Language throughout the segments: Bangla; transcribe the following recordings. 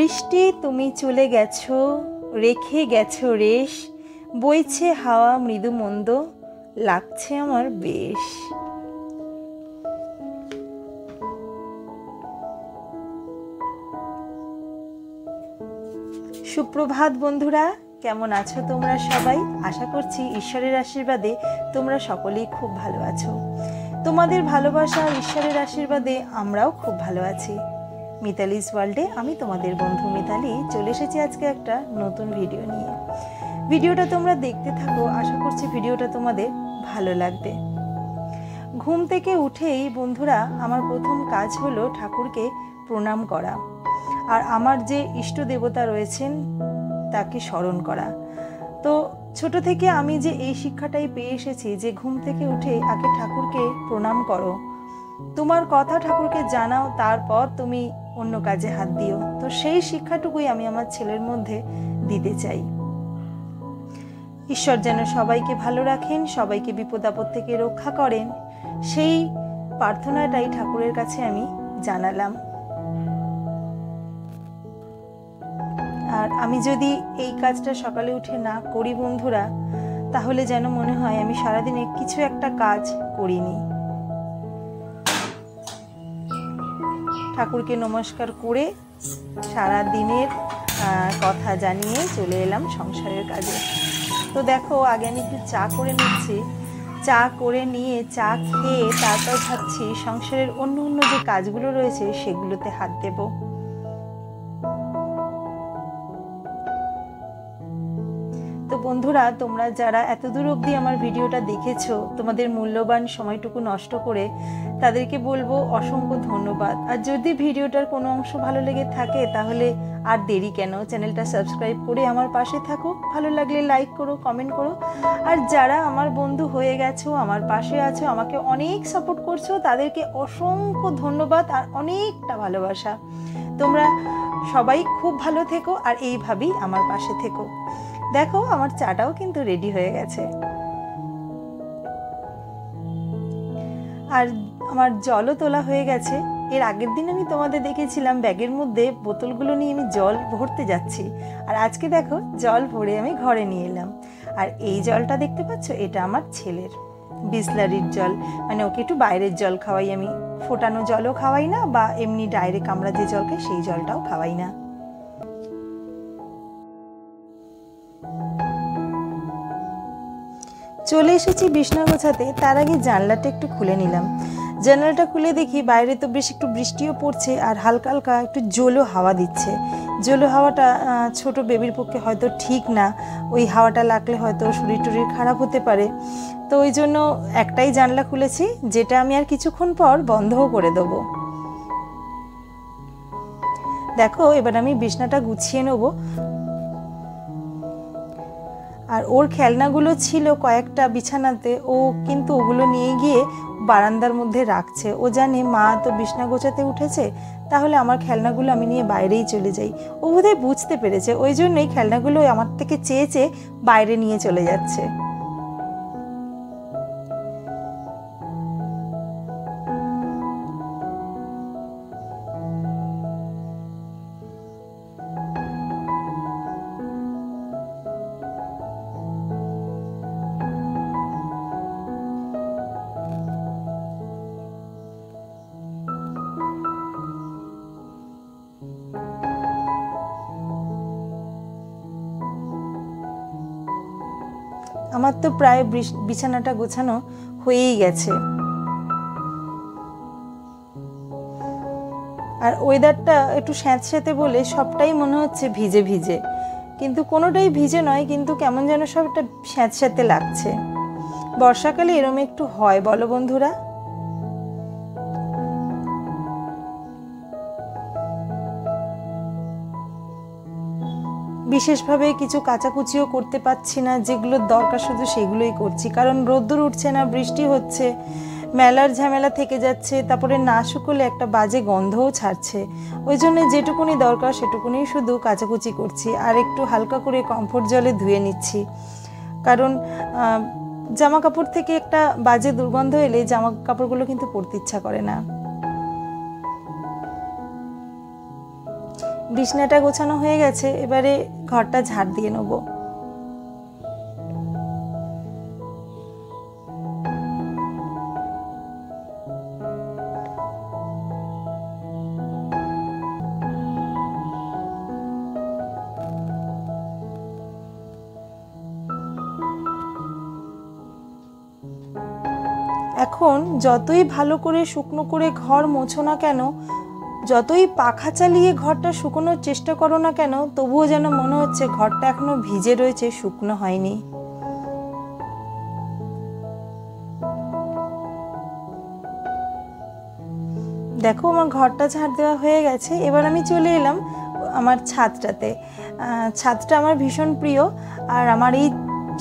বৃষ্টি তুমি চলে গেছো, রেখে গেছো রেশ, বইছে হাওয়া মৃদু মন্দ, লাগছে আমার বেশ। সুপ্রভাত বন্ধুরা, কেমন আছো তোমরা সবাই? আশা করছি ঈশ্বরের আশীর্বাদে তোমরা সকলেই খুব ভালো আছো। তোমাদের ভালোবাসা আর ঈশ্বরের আশীর্বাদে আমরাও খুব ভালো আছি। মিতালিস ওয়ার্ল্ডে আমি তোমাদের বন্ধু মিতালি চলে এসেছি আজকে একটা নতুন ভিডিও নিয়ে। ভিডিওটা তোমরা দেখতে থাকো, আশা করছি ভিডিওটা তোমাদের ভালো লাগবে। ঘুম থেকে উঠেই বন্ধুরা আমার প্রথম কাজ হলো ঠাকুরকে প্রণাম করা আর আমার যে ইষ্ট দেবতা রয়েছেন তাকে স্মরণ করা। তো ছোট থেকে আমি যে এই শিক্ষাটাই পেয়ে এসেছি যে ঘুম থেকে উঠে আগে ঠাকুরকে প্রণাম করো, তোমার কথা ঠাকুরকে জানাও, তারপর তুমি অন্য কাজে হাত দিও। তো সেই শিক্ষাটুকুই আমি আমার ছেলের মধ্যে দিতে চাই। ঈশ্বর যেন সবাইকে ভালো রাখেন, সবাইকে বিপদ আপদ থেকে রক্ষা করেন, সেই প্রার্থনাটাই ঠাকুরের কাছে আমি জানালাম। আর আমি যদি এই কাজটা সকালে উঠে না করি বন্ধুরা, তাহলে যেন মনে হয় আমি সারাদিনে কিছু একটা কাজ করিনি। ঠাকুরকে নমস্কার করে সারা দিনের কথা জানিয়ে চলে এলাম সংসারের কাজে। তো দেখো, আগে আমি একটু চা করে নিচ্ছি। চা করে নিয়ে চা খেয়ে তারপর ভাবছি সংসারের অন্য অন্য যে কাজগুলো রয়েছে সেগুলোতে হাত দেব। তো বন্ধুরা, তোমরা যারা এত দূর অবধি আমার ভিডিওটা দেখেছো, তোমাদের মূল্যবান সময়টুকু নষ্ট করে, তাদেরকে বলবো অসংখ্য ধন্যবাদ। আর যদি ভিডিওটার কোনো অংশ ভালো লেগে থাকে তাহলে আর দেরি কেন, চ্যানেলটা সাবস্ক্রাইব করে আমার পাশে থাকো। ভালো লাগলে লাইক করো, কমেন্ট করো। আর যারা আমার বন্ধু হয়ে গেছো, আমার পাশে আছো, আমাকে অনেক সাপোর্ট করছো, তাদেরকে অসংখ্য ধন্যবাদ আর অনেকটা ভালোবাসা। তোমরা সবাই খুব ভালো থেকো আর এইভাবেই আমার পাশে থেকো। দেখো, আমার চাটাও কিন্তু রেডি হয়ে গেছে। আর আমার জলও তোলা হয়ে গেছে। এর আগের দিন আমি তোমাদের দেখেছিলাম ব্যাগের মধ্যে বোতলগুলো নিয়ে আমি জল ভরতে যাচ্ছি, আর আজকে দেখো জল ভরে আমি ঘরে নিয়ে এলাম। আর এই জলটা দেখতে পাচ্ছ, এটা আমার ছেলের বিসলারির জল, মানে ওকে একটু বাইরের জল খাওয়াই আমি। ফোটানো জলও খাওয়াই না, বা এমনি ডাইরেক্ট আমরা যে জল খাই সেই জলটাও খাওয়াই না। চলে এসেছি বিছনা গোছাতে, তার আগে জানলাটা একটু খুলে নিলাম। জানলাটা খুলে দেখি বাইরে তো বেশ একটু বৃষ্টিও পড়ছে আর হালকা হালকা একটু জোলো হাওয়া দিচ্ছে। জোলো হাওয়াটা ছোট বেবির পক্ষে হয়তো ঠিক না, ওই হাওয়াটা লাগলে হয়তো শরীর টরীর খারাপ হতে পারে। তো ওই জন্য একটাই জানলা খুলেছি, যেটা আমি আর কিছুক্ষণ পর বন্ধও করে দেবো। দেখো, এবার আমি বিছনাটা গুছিয়ে নেবো। আর ওর খেলনাগুলো ছিল কয়েকটা বিছানাতে, ও কিন্তু ওগুলো নিয়ে গিয়ে বারান্দার মধ্যে রাখছে। ও জানে মা তো বিছনা গোছাতে উঠেছে, তাহলে আমার খেলনাগুলো আমি নিয়ে বাইরেই চলে যাই। ও বোধহয় বুঝতে পেরেছে, ওই জন্যই খেলনাগুলো আমার থেকে চেয়ে চেয়ে বাইরে নিয়ে চলে যাচ্ছে। আমার তো প্রায় বিছানাটা গোছানো হয়েই গেছে। আর ওয়েদারটা একটু স্যাঁতস্যাঁতে বলে সবটাই মনে হচ্ছে ভিজে ভিজে, কিন্তু কোনোটাই ভিজে নয়, কিন্তু কেমন যেন সবটা স্যাঁতস্যাঁতে লাগছে। বর্ষাকালে এরম একটু হয়, বলো বন্ধুরা? বিশেষভাবে কিছু কাচাকুচিও করতে পারছি না, যেগুলোর দরকার শুধু সেগুলোই করছি, কারণ রোদ্দুর উঠছে না, বৃষ্টি হচ্ছে, মেলার ঝামেলা থেকে যাচ্ছে, তারপরে না শুকোলে একটা বাজে গন্ধও ছাড়ছে। ওই জন্য যেটুকুনি দরকার সেটুকুনি শুধু কাচাকুচি করছি, আর একটু হালকা করে কমফোর্ট জলে ধুয়ে নিচ্ছি, কারণ জামা কাপড় থেকে একটা বাজে দুর্গন্ধ এলে জামা কাপড়গুলো কিন্তু পরতে ইচ্ছা করে না। বিছনাটা গোছানো হয়ে গেছে, এবারে ঘরটা ঝাড় দিয়ে নেব। এখন যতই ভালো করে শুকনো করে ঘর মোছো না কেন, যতই পাখা চালিয়ে ঘরটা শুকোনোর চেষ্টা করো না কেন, তবুও যেন মনে হচ্ছে ঘরটা এখনো ভিজে রয়েছে, শুকনো হয়নি। দেখো আমার ঘরটা ঝাড় দেওয়া হয়ে গেছে। এবার আমি চলে এলাম আমার ছাদটাতে। ছাদটা আমার ভীষণ প্রিয়, আর আমার এই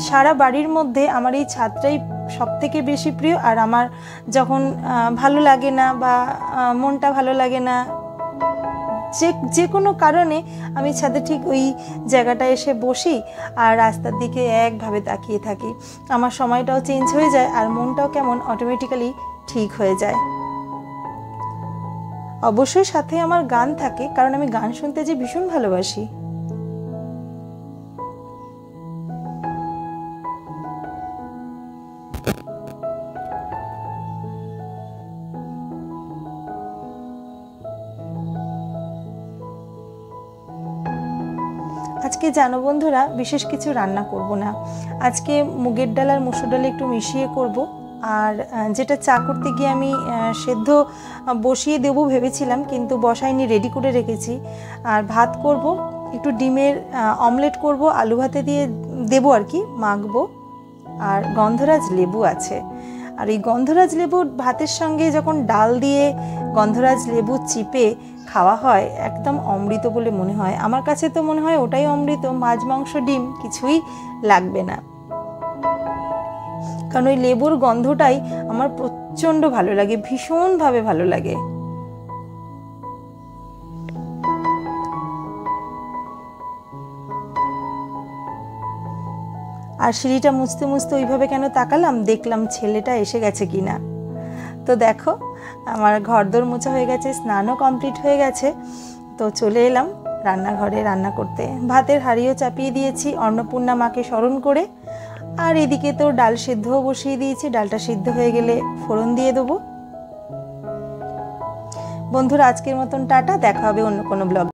সারা বাড়ির মধ্যে আমার এই ছাদটাই সব থেকে বেশি প্রিয়। আর আমার যখন ভালো লাগে না বা মনটা ভালো লাগে না, যে কোনো কারণে আমি ছাদে ঠিক ওই জায়গাটায় এসে বসি আর রাস্তার দিকে একভাবে তাকিয়ে থাকি। আমার সময়টাও চেঞ্জ হয়ে যায় আর মনটাও কেমন অটোমেটিক্যালি ঠিক হয়ে যায়। অবশ্যই সাথে আমার গান থাকে, কারণ আমি গান শুনতে যে ভীষণ ভালোবাসি। আজকে জানো বন্ধুরা, বিশেষ কিছু রান্না করব না। আজকে মুগের ডাল আর মসুর ডাল একটু মিশিয়ে করব। আর যেটা চা করতে গিয়ে আমি সেদ্ধ বসিয়ে দেবো ভেবেছিলাম, কিন্তু বসাইনি, রেডি করে রেখেছি। আর ভাত করব, একটু ডিমের অমলেট করব, আলু ভাতে দিয়ে দেবো আর কি, মাখবো। আর গন্ধরাজ লেবু আছে, আর এই গন্ধরাজ লেবু ভাতের সঙ্গে যখন ডাল দিয়ে গন্ধরাজ লেবু চিপে খাওয়া হয়, একদম অমৃত বলে মনে হয়। আমার কাছে তো মনে হয় ওটাই অমৃত, মাছ মাংস ডিম কিছুই লাগবে না। কারণ ওই লেবুর গন্ধটাই আমার প্রচণ্ড ভালো লাগে, ভীষণভাবে ভালো লাগে। আর সিঁড়িটা মুছতে মুছতে ওইভাবে কেন তাকালাম, দেখলাম ছেলেটা এসে গেছে কিনা। তো দেখো আমার ঘরদোর মোছা হয়ে গেছে, স্নানও কমপ্লিট হয়ে গেছে। তো চলে এলাম রান্নাঘরে রান্না করতে। ভাতের হাঁড়িও চাপিয়ে দিয়েছি অন্নপূর্ণা মাকে স্মরণ করে। আর এদিকে তো ডাল সিদ্ধও বসিয়ে দিয়েছি, ডালটা সিদ্ধ হয়ে গেলে ফোড়ন দিয়ে দেবো। বন্ধুরা আজকের মতন টাটা, দেখা হবে অন্য কোনো ব্লগ।